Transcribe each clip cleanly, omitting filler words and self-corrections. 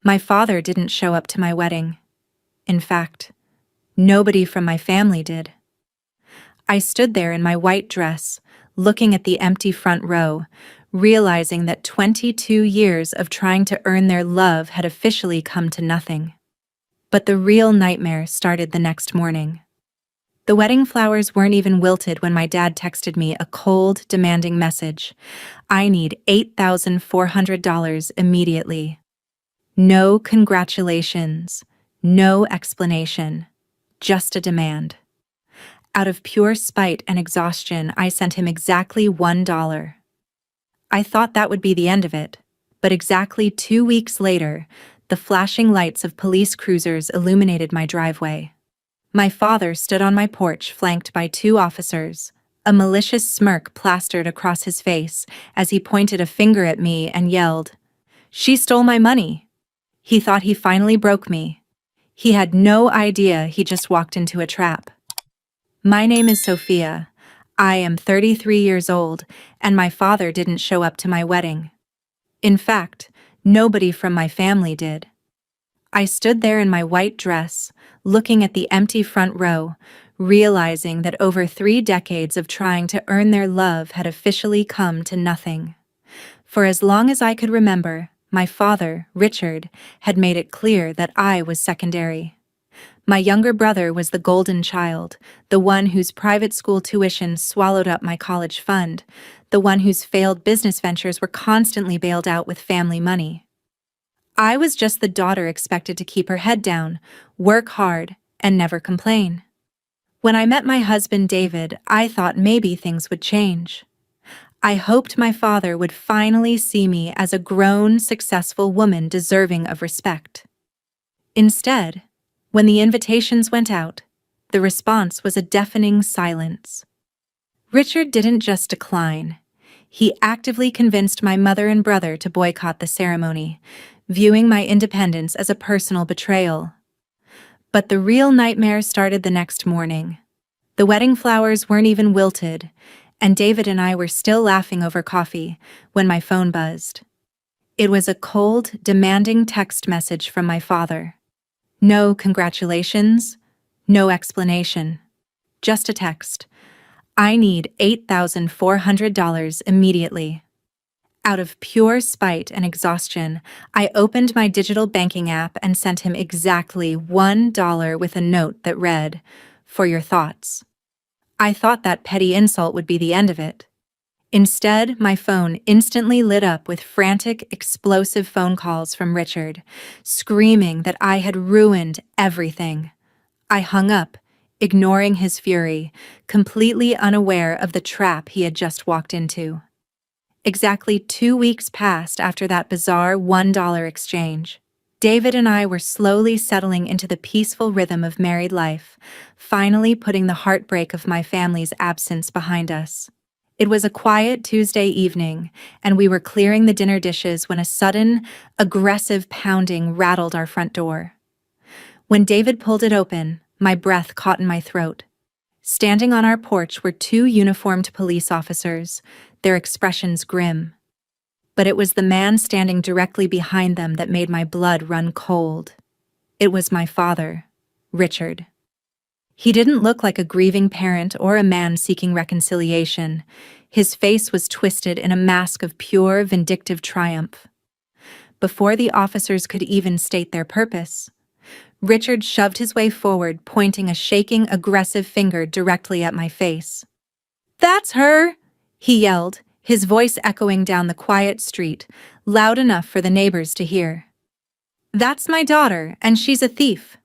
My father didn't show up to my wedding. In fact, nobody from my family did. I stood there in my white dress, looking at the empty front row, realizing that 22 years of trying to earn their love had officially come to nothing. But the real nightmare started the next morning. The wedding flowers weren't even wilted when my dad texted me a cold, demanding message. I need $8,400 immediately. No congratulations, no explanation, just a demand. Out of pure spite and exhaustion, I sent him exactly $1. I thought that would be the end of it, but exactly 2 weeks later, the flashing lights of police cruisers illuminated my driveway. My father stood on my porch flanked by 2 officers, a malicious smirk plastered across his face as he pointed a finger at me and yelled, "She stole my money." He thought he finally broke me. He had no idea he just walked into a trap. My name is Sophia. I am 33 years old, and my father didn't show up to my wedding. In fact, nobody from my family did. I stood there in my white dress, looking at the empty front row, realizing that over 3 decades of trying to earn their love had officially come to nothing. For as long as I could remember, my father, Richard, had made it clear that I was secondary. My younger brother was the golden child, the one whose private school tuition swallowed up my college fund, the one whose failed business ventures were constantly bailed out with family money. I was just the daughter expected to keep her head down, work hard, and never complain. When I met my husband David, I thought maybe things would change. I hoped my father would finally see me as a grown, successful woman deserving of respect. Instead, when the invitations went out, the response was a deafening silence. Richard didn't just decline. He actively convinced my mother and brother to boycott the ceremony, viewing my independence as a personal betrayal. But the real nightmare started the next morning. The wedding flowers weren't even wilted, and David and I were still laughing over coffee when my phone buzzed. It was a cold, demanding text message from my father. No congratulations, no explanation. Just a text. I need $8,400 immediately. Out of pure spite and exhaustion, I opened my digital banking app and sent him exactly $1 with a note that read, "For your thoughts." I thought that petty insult would be the end of it. Instead, my phone instantly lit up with frantic, explosive phone calls from Richard, screaming that I had ruined everything. I hung up, ignoring his fury, completely unaware of the trap he had just walked into. Exactly 2 weeks passed after that bizarre $1 exchange. David and I were slowly settling into the peaceful rhythm of married life, finally putting the heartbreak of my family's absence behind us. It was a quiet Tuesday evening, and we were clearing the dinner dishes when a sudden, aggressive pounding rattled our front door. When David pulled it open, my breath caught in my throat. Standing on our porch were 2 uniformed police officers, their expressions grim. But it was the man standing directly behind them that made my blood run cold. It was my father, Richard. He didn't look like a grieving parent or a man seeking reconciliation. His face was twisted in a mask of pure, vindictive triumph. Before the officers could even state their purpose, Richard shoved his way forward, pointing a shaking, aggressive finger directly at my face. "That's her!" he yelled, his voice echoing down the quiet street, loud enough for the neighbors to hear. "That's my daughter, and she's a thief.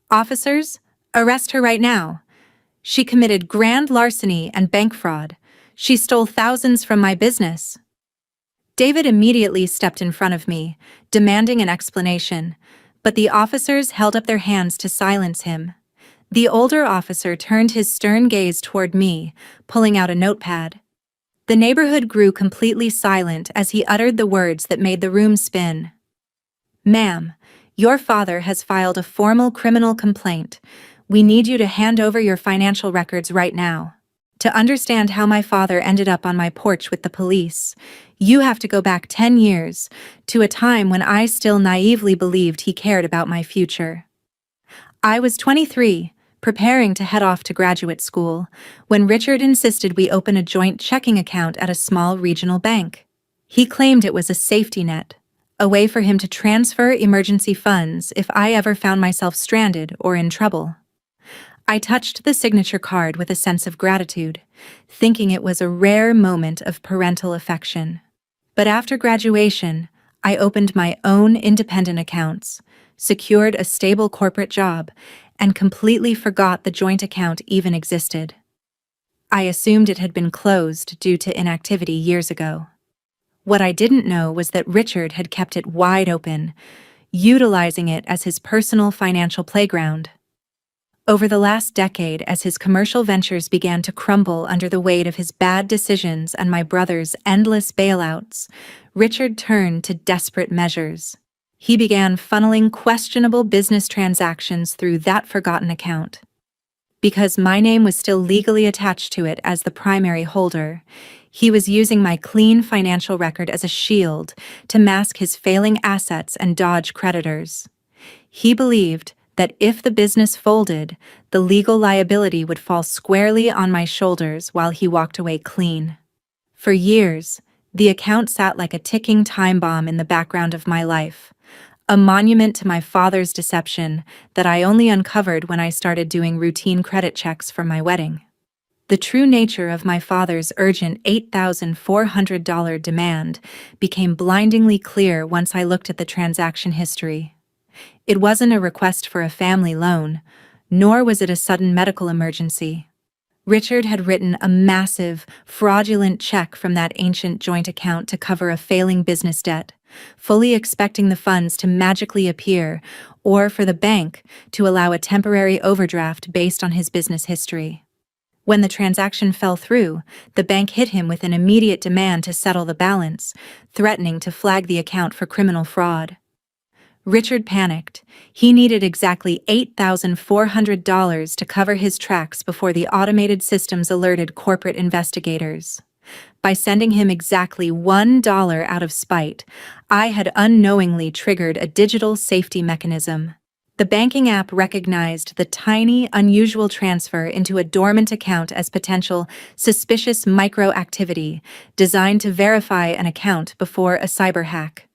Officers, arrest her right now. She committed grand larceny and bank fraud. She stole thousands from my business." David immediately stepped in front of me, demanding an explanation, but the officers held up their hands to silence him. The older officer turned his stern gaze toward me, pulling out a notepad. The neighborhood grew completely silent as he uttered the words that made the room spin. "Ma'am, your father has filed a formal criminal complaint. We need you to hand over your financial records right now. To understand how my father ended up on my porch with the police, You have to go back 10 years, to a time when I still naively believed he cared about my future. I was 23, preparing to head off to graduate school, when Richard insisted we open a joint checking account at a small regional bank. He claimed it was a safety net, a way for him to transfer emergency funds if I ever found myself stranded or in trouble. I touched the signature card with a sense of gratitude, thinking it was a rare moment of parental affection. But after graduation, I opened my own independent accounts, secured a stable corporate job, and completely forgot the joint account even existed. I assumed it had been closed due to inactivity years ago. What I didn't know was that Richard had kept it wide open, utilizing it as his personal financial playground. Over the last decade, as his commercial ventures began to crumble under the weight of his bad decisions and my brother's endless bailouts, Richard turned to desperate measures. He began funneling questionable business transactions through that forgotten account. Because my name was still legally attached to it as the primary holder, he was using my clean financial record as a shield to mask his failing assets and dodge creditors. He believed that if the business folded, the legal liability would fall squarely on my shoulders while he walked away clean. For years, the account sat like a ticking time bomb in the background of my life, a monument to my father's deception that I only uncovered when I started doing routine credit checks for my wedding. The true nature of my father's urgent $8,400 demand became blindingly clear once I looked at the transaction history. It wasn't a request for a family loan, nor was it a sudden medical emergency. Richard had written a massive, fraudulent check from that ancient joint account to cover a failing business debt, fully expecting the funds to magically appear, or for the bank to allow a temporary overdraft based on his business history. When the transaction fell through, the bank hit him with an immediate demand to settle the balance, threatening to flag the account for criminal fraud. Richard panicked. He needed exactly $8,400 to cover his tracks before the automated systems alerted corporate investigators. By sending him exactly $1 out of spite, I had unknowingly triggered a digital safety mechanism. The banking app recognized the tiny, unusual transfer into a dormant account as potential suspicious microactivity designed to verify an account before a cyber hack.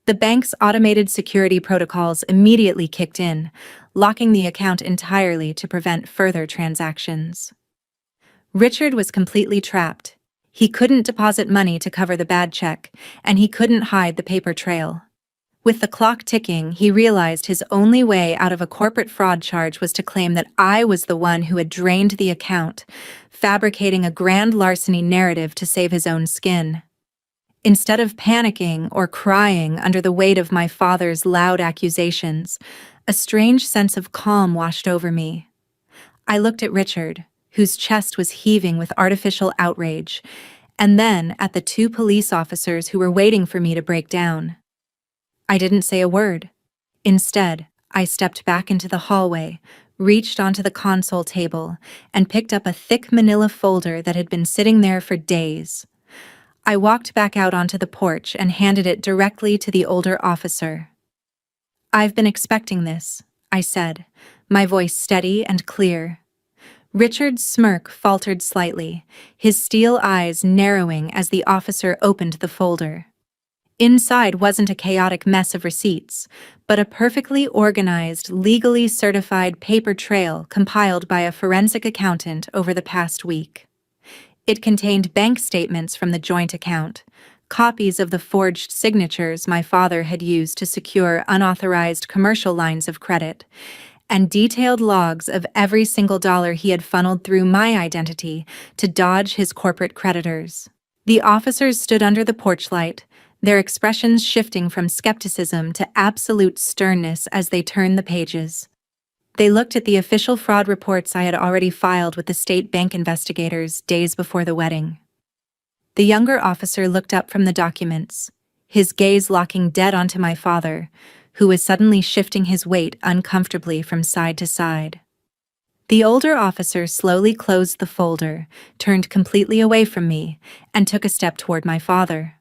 The bank's automated security protocols immediately kicked in, locking the account entirely to prevent further transactions. Richard was completely trapped. He couldn't deposit money to cover the bad check, and he couldn't hide the paper trail. With the clock ticking, he realized his only way out of a corporate fraud charge was to claim that I was the one who had drained the account, fabricating a grand larceny narrative to save his own skin. Instead of panicking or crying under the weight of my father's loud accusations, a strange sense of calm washed over me. I looked at Richard, whose chest was heaving with artificial outrage, and then at the two police officers who were waiting for me to break down. I didn't say a word. Instead, I stepped back into the hallway, reached onto the console table, and picked up a thick manila folder that had been sitting there for days. I walked back out onto the porch and handed it directly to the older officer. "I've been expecting this," I said, my voice steady and clear. Richard's smirk faltered slightly, his steel eyes narrowing as the officer opened the folder. Inside wasn't a chaotic mess of receipts, but a perfectly organized, legally certified paper trail compiled by a forensic accountant over the past week. It contained bank statements from the joint account, copies of the forged signatures my father had used to secure unauthorized commercial lines of credit, and detailed logs of every single dollar he had funneled through my identity to dodge his corporate creditors. The officers stood under the porch light, their expressions shifting from skepticism to absolute sternness as they turned the pages. They looked at the official fraud reports I had already filed with the state bank investigators days before the wedding. The younger officer looked up from the documents, his gaze locking dead onto my father, who was suddenly shifting his weight uncomfortably from side to side. The older officer slowly closed the folder, turned completely away from me, and took a step toward my father.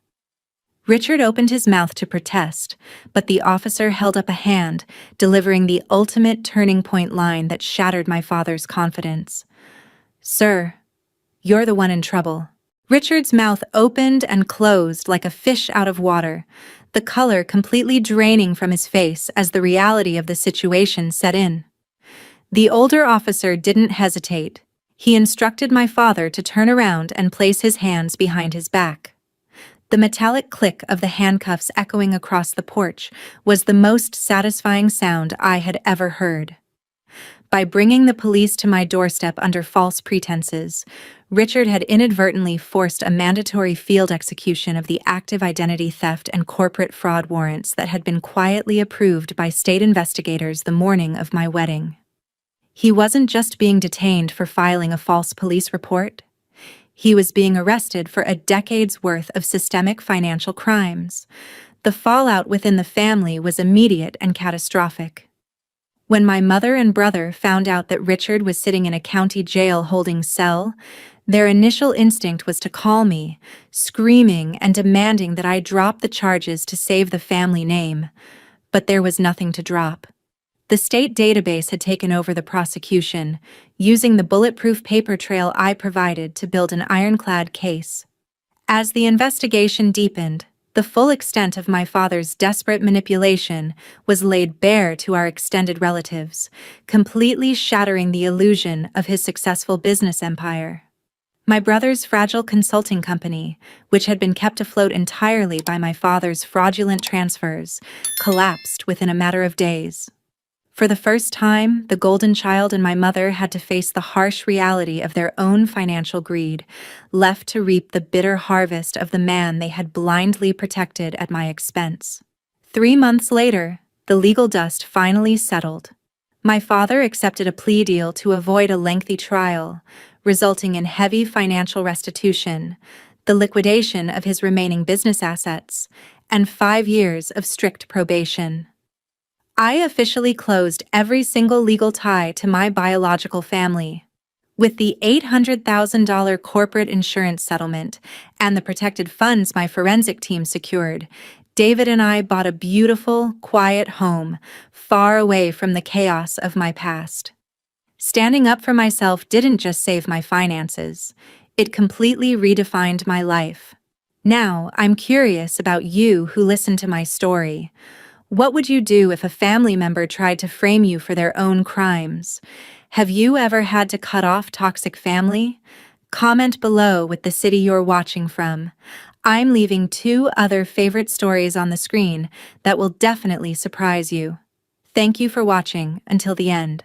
Richard opened his mouth to protest, but the officer held up a hand, delivering the ultimate turning point line that shattered my father's confidence. "Sir, you're the one in trouble." Richard's mouth opened and closed like a fish out of water, the color completely draining from his face as the reality of the situation set in. The older officer didn't hesitate. He instructed my father to turn around and place his hands behind his back. The metallic click of the handcuffs echoing across the porch was the most satisfying sound I had ever heard. By bringing the police to my doorstep under false pretenses, Richard had inadvertently forced a mandatory field execution of the active identity theft and corporate fraud warrants that had been quietly approved by state investigators the morning of my wedding. He wasn't just being detained for filing a false police report. He was being arrested for a decade's worth of systemic financial crimes. The fallout within the family was immediate and catastrophic. When my mother and brother found out that Richard was sitting in a county jail holding cell, their initial instinct was to call me, screaming and demanding that I drop the charges to save the family name. But there was nothing to drop. The state database had taken over the prosecution, using the bulletproof paper trail I provided to build an ironclad case. As the investigation deepened, the full extent of my father's desperate manipulation was laid bare to our extended relatives, completely shattering the illusion of his successful business empire. My brother's fragile consulting company, which had been kept afloat entirely by my father's fraudulent transfers, collapsed within a matter of days. For the first time, the golden child and my mother had to face the harsh reality of their own financial greed, left to reap the bitter harvest of the man they had blindly protected at my expense. 3 months later, the legal dust finally settled. My father accepted a plea deal to avoid a lengthy trial, resulting in heavy financial restitution, the liquidation of his remaining business assets, and 5 years of strict probation. I officially closed every single legal tie to my biological family. With the $800,000 corporate insurance settlement and the protected funds my forensic team secured, David and I bought a beautiful, quiet home, far away from the chaos of my past. Standing up for myself didn't just save my finances, it completely redefined my life. Now, I'm curious about you who listened to my story. What would you do if a family member tried to frame you for their own crimes? Have you ever had to cut off toxic family? Comment below with the city you're watching from. I'm leaving 2 other favorite stories on the screen that will definitely surprise you. Thank you for watching until the end.